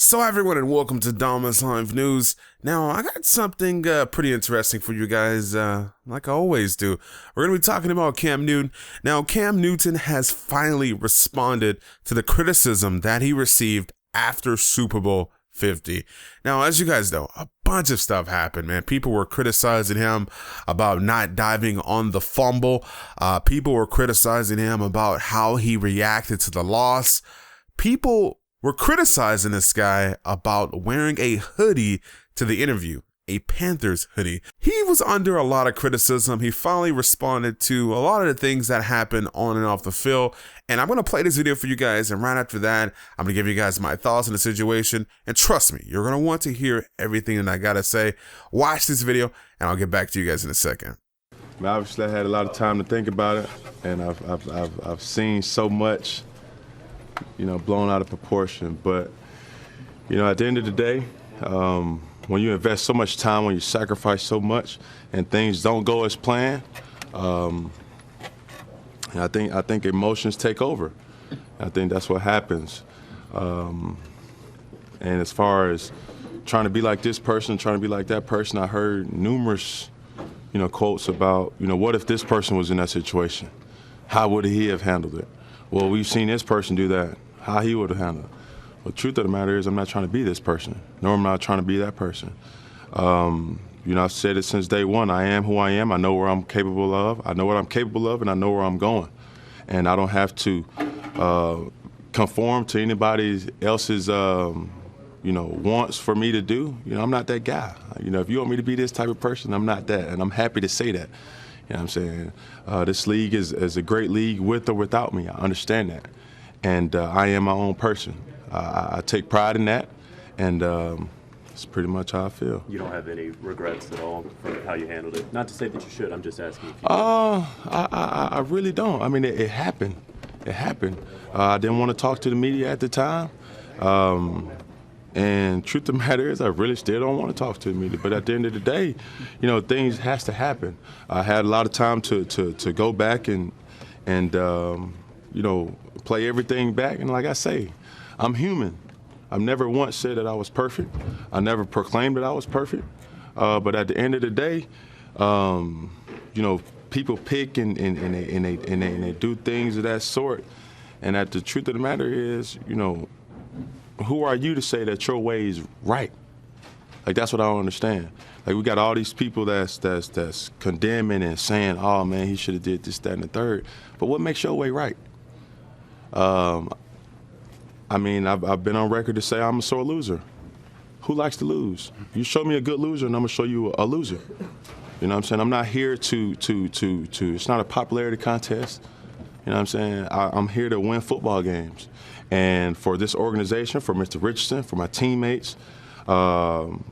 So everyone, and welcome to DomisLive News. Now, I got something pretty interesting for you guys, like I always do. We're going to be talking about Cam Newton. Now, Cam Newton has finally responded to the criticism that he received after Super Bowl 50. Now, as you guys know, a bunch of stuff happened, man. People were criticizing him about not diving on the fumble. People were criticizing him about how he reacted to the loss. People were criticizing this guy about wearing a hoodie to the interview, a Panthers hoodie. He was under a lot of criticism. He finally responded to a lot of the things that happened on and off the field. And I'm going to play this video for you guys. And right after that, I'm going to give you guys my thoughts on the situation. And trust me, you're going to want to hear everything that I got to say. Watch this video and I'll get back to you guys in a second. Obviously, I had a lot of time to think about it. And I've seen so much, blown out of proportion. But, at the end of the day, when you invest so much time, when you sacrifice so much, and things don't go as planned, I think emotions take over. I think that's what happens. And as far as trying to be like this person, trying to be like that person, I heard numerous, quotes about, what if this person was in that situation? How would he have handled it? Well, we've seen this person do that. How he would have handled it. Well, the truth of the matter is I'm not trying to be this person, nor am I trying to be that person. I've said it since day one. I am who I am. I know where I'm capable of. I know what I'm capable of, and I know where I'm going. And I don't have to conform to anybody else's, wants for me to do. I'm not that guy. If you want me to be this type of person, I'm not that, and I'm happy to say that. You know what I'm saying? This league is a great league with or without me. I understand that. And I am my own person. I take pride in that, and it's pretty much how I feel. You don't have any regrets at all from how you handled it? Not to say that you should. I'm just asking if you I really don't. I mean, it happened. It happened. I didn't want to talk to the media at the time. And truth of the matter is, I really still don't want to talk to the media. But at the end of the day, things has to happen. I had a lot of time to go back and play everything back. And like I say, I'm human. I've never once said that I was perfect. I never proclaimed that I was perfect. But at the end of the day, people pick and they do things of that sort. And that the truth of the matter is, who are you to say that your way is right? Like, that's what I don't understand. Like, we got all these people that's condemning and saying, oh man, he should have did this, that, and the third. But what makes your way right? I've been on record to say I'm a sore loser. Who likes to lose? You show me a good loser, and I'm gonna show you a loser. You know what I'm saying? I'm not here to. It's not a popularity contest. You know what I'm saying? I'm here to win football games, and for this organization, for Mr. Richardson, for my teammates, and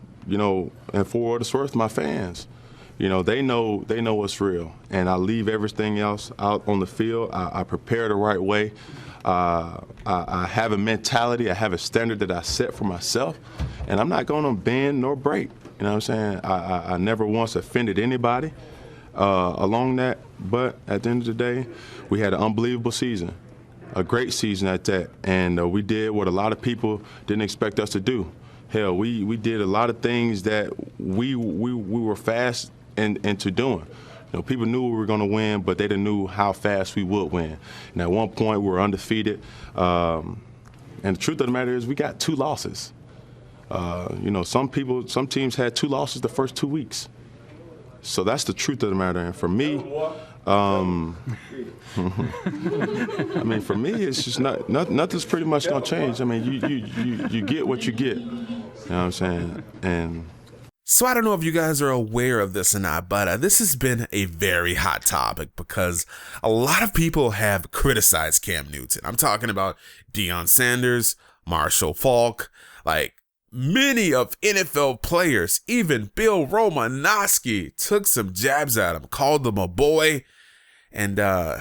for what it's worth, my fans. They know what's real, and I leave everything else out on the field. I prepare the right way. I have a mentality, I have a standard that I set for myself, and I'm not going to bend nor break. You know what I'm saying? I never once offended anybody along that, but at the end of the day, we had an unbelievable season, a great season at that, and we did what a lot of people didn't expect us to do. Hell, we did a lot of things that we were fast into doing. People knew we were going to win, but they didn't know how fast we would win. And at one point, we were undefeated. And the truth of the matter is, we got 2 losses. Some teams had 2 losses the first 2 weeks. So that's the truth of the matter. And for me, for me, it's just nothing's pretty much going to change. You get what you get. You know what I'm saying? So I don't know if you guys are aware of this or not, but this has been a very hot topic because a lot of people have criticized Cam Newton. I'm talking about Deion Sanders, Marshall Faulk, like many of NFL players, even Bill Romanowski took some jabs at him, called him a boy. And the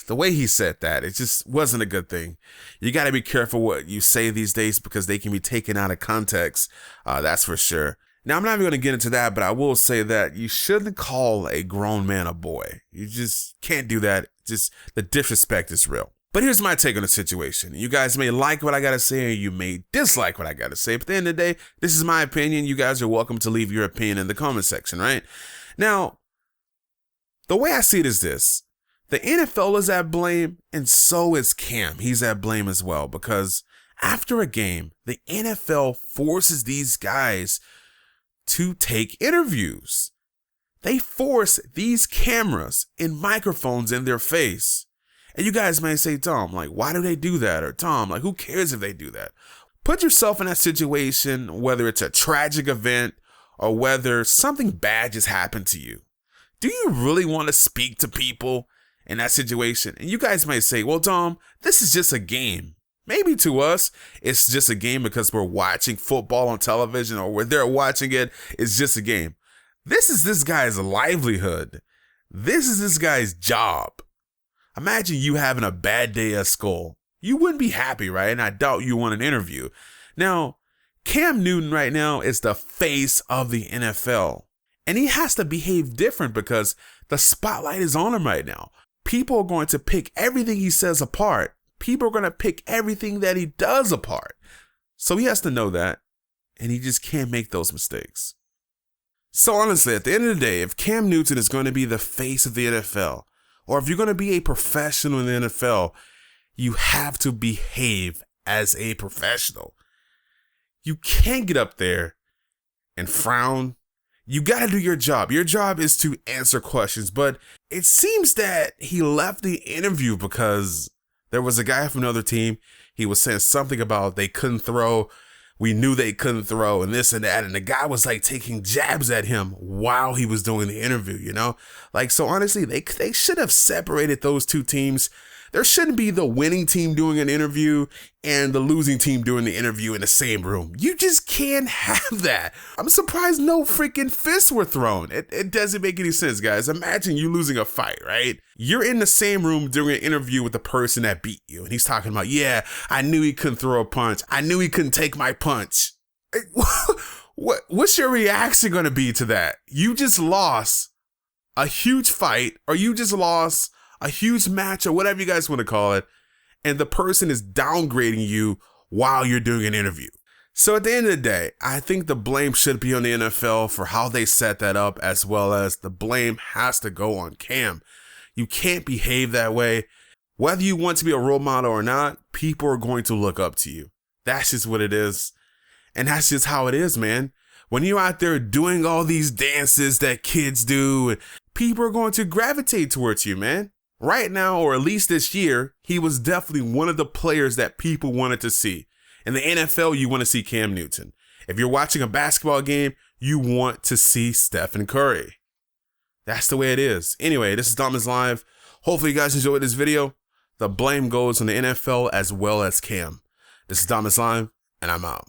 way he said that, it just wasn't a good thing. You got to be careful what you say these days because they can be taken out of context. That's for sure. Now, I'm not even going to get into that, but I will say that you shouldn't call a grown man a boy. You just can't do that. Just the disrespect is real. But here's my take on the situation. You guys may like what I got to say, or you may dislike what I got to say. But at the end of the day, this is my opinion. You guys are welcome to leave your opinion in the comment section, right? Now, the way I see it is this. The NFL is at blame, and so is Cam. He's at blame as well, because after a game, the NFL forces these guys to take interviews. They force these cameras and microphones in their face. And you guys may say, Tom, like, why do they do that? Or Tom, like, who cares if they do that? Put yourself in that situation, whether it's a tragic event or whether something bad just happened to you. Do you really want to speak to people in that situation? And you guys might say, well, Tom, this is just a game. Maybe to us, it's just a game because we're watching football on television, or when they're watching it, it's just a game. This is this guy's livelihood. This is this guy's job. Imagine you having a bad day at school. You wouldn't be happy, right? And I doubt you want an interview. Now, Cam Newton right now is the face of the NFL. And he has to behave different because the spotlight is on him right now. People are going to pick everything he says apart. People are going to pick everything that he does apart. So he has to know that. And he just can't make those mistakes. So honestly, at the end of the day, if Cam Newton is going to be the face of the NFL, or if you're going to be a professional in the NFL, you have to behave as a professional. You can't get up there and frown. You got to do your job. Your job is to answer questions. But it seems that he left the interview because there was a guy from another team. He was saying something about they couldn't throw. We knew they couldn't throw and this and that. And the guy was like taking jabs at him while he was doing the interview, you know? Like, so honestly, they should have separated those two teams. There shouldn't be the winning team doing an interview and the losing team doing the interview in the same room. You just can't have that. I'm surprised no freaking fists were thrown. It doesn't make any sense, guys. Imagine you losing a fight, right? You're in the same room during an interview with the person that beat you. And he's talking about, yeah, I knew he couldn't throw a punch. I knew he couldn't take my punch. What's your reaction going to be to that? You just lost a huge fight, or you just lost a huge match, or whatever you guys want to call it, and the person is downgrading you while you're doing an interview. So at the end of the day, I think the blame should be on the NFL for how they set that up, as well as the blame has to go on Cam. You can't behave that way. Whether you want to be a role model or not, people are going to look up to you. That's just what it is. And that's just how it is, man. When you're out there doing all these dances that kids do, people are going to gravitate towards you, man. Right now, or at least this year, he was definitely one of the players that people wanted to see. In the NFL, you want to see Cam Newton. If you're watching a basketball game, you want to see Stephen Curry. That's the way it is. Anyway, this is DomisLive. Hopefully you guys enjoyed this video. The blame goes on the NFL as well as Cam. This is DomisLive, and I'm out.